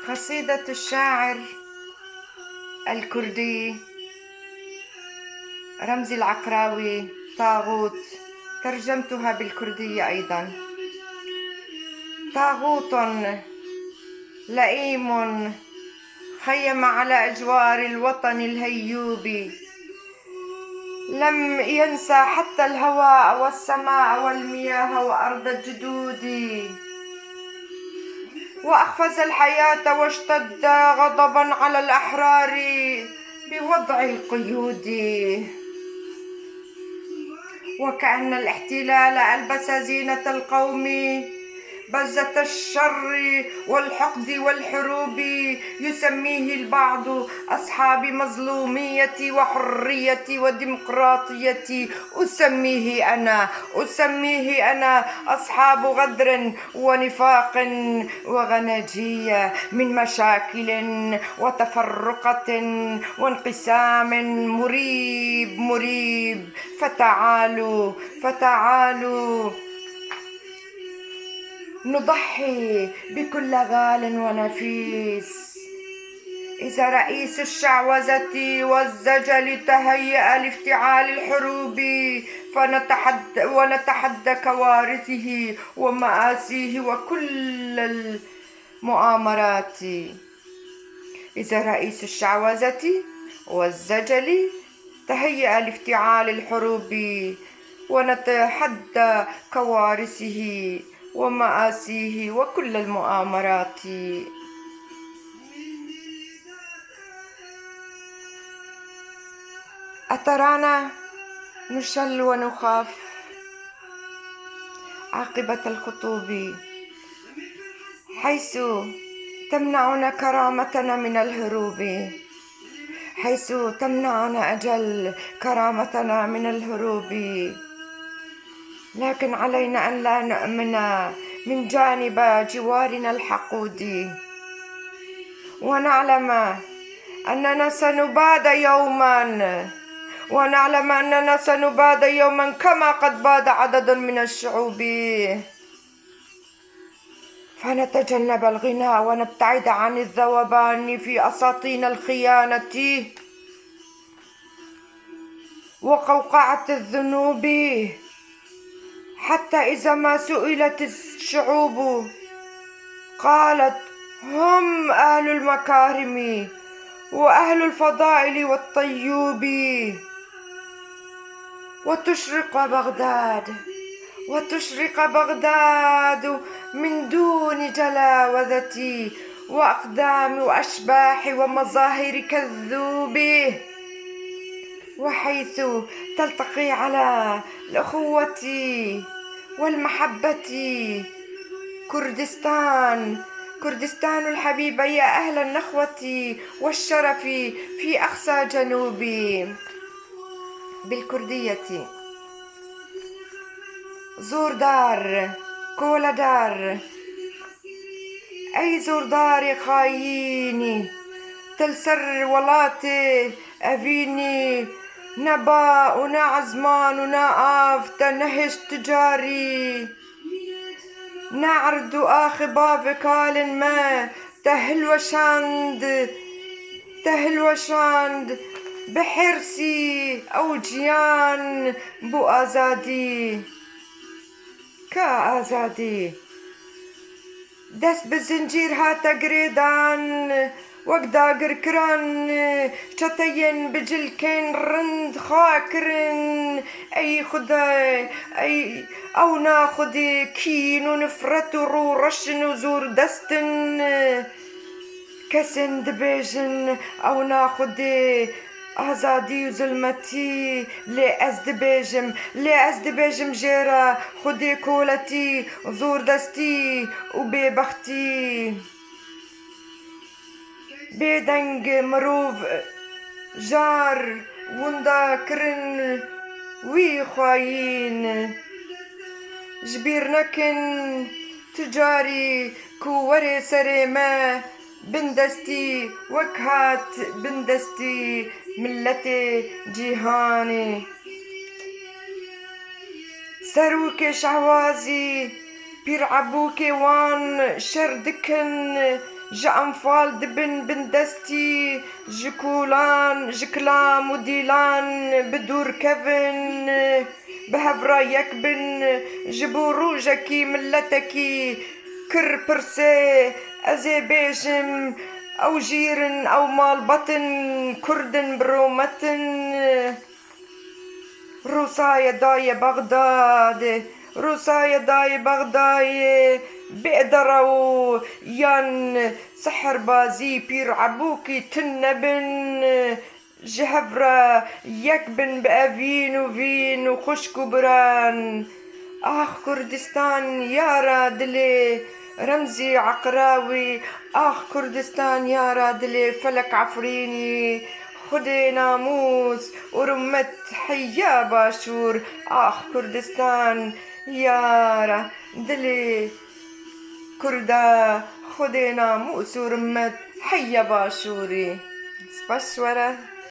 قصيدة الشاعر الكردي رمزي العقراوي طاغوت، ترجمتها بالكردية أيضا. طاغوت لئيم خيم على أجوار الوطن الهيوب، لم ينسى حتى الهواء والسماء والمياه وأرض الجدود، وأخفز الحياة واشتد غضبا على الأحرار بوضع القيود، وكأن الاحتلال ألبس زينة القوم بزة الشر والحقد والحروب، يسميه البعض أصحاب مظلومية وحرية وديمقراطية، أسميه أنا أصحاب غدر ونفاق وغناجية، من مشاكل وتفرقة وانقسام مريب. فتعالوا نضحي بكل غال ونفيس. إذا رئيس الشعوذة والزجل تهيأ لافتعال الحروب، ونتحدى كوارثه ومآسيه وكل المؤامرات. إذا رئيس الشعوذة والزجل تهيأ لافتعال الحروب، ونتحدى كوارثه ومآسيه وكل المؤامرات. أترانا نشل ونخاف عاقبة الخطوب، حيث تمنعنا كرامتنا من الهروب، حيث تمنعنا أجل كرامتنا من الهروب. لكن علينا أن لا نؤمن من جانب جوارنا الحقود، ونعلم أننا سنباد يوما كما قد باد عدد من الشعوب، فنتجنب الغناء ونبتعد عن الذوبان في أساطين الخيانة وقوقعة الذنوب، حتى إذا ما سئلت الشعوب قالت هم أهل المكارم وأهل الفضائل والطيوب. وتشرق بغداد من دون جلاوذة وأقدام وأشباح ومظاهر كذوب، وحيث تلتقي على الأخوة والمحبة كردستان الحبيبة يا أهل النخوة والشرف في أقصى جنوب. بالكردية: زور دار كولا دار، أي زور دار خايني تلسر ولاتي أفيني نبا ونا عزمان ونا آف تنهش تجاري، نعرض آخبا فكال ما تهل وشاند بحرسي أو جيان بو آزادي كآزادي، دست بالزنجير هاتا قريدان وقدا قركران، شتين بجلكين رند خاكرن، أي خداي أي أو ناخد كين ونفرت رو رشن وزور دستن كسن دبيجن، أو ناخد آزادي وظلمتي لي أزدبيجم جيرا خدي كولتي زور دستي وببختي، بيدنج مروف جار وندا كرن وي خاين، جبيرنكن تجاري كوري سريما بندستي وكهات بندستي ملتي جيهاني، سروك شعوازي بيرعبوك وان شردكن جا أنفال دبن بندستي جكولان جكلام وديلان بدور كفن بهفرا يكبن جبوروجكي ملتكي كر برسي أزي بيجم أو جيرن أو مال بطن كردن برومتن روسايا داي بغداد روسايا داي بغداد بقدروا ين سحر بازي بير عبوكي تنبن جهفرة يكبن بأفين وفين وخشكو بران آخ كردستان يارا دلي رمزي عقراوي آخ كردستان يارا دلي فلك عفريني خدي ناموس ورمت حيا باشور آخ كردستان يارا دلي كردا خدي ناموس ورمت حيا باشوري سبشورة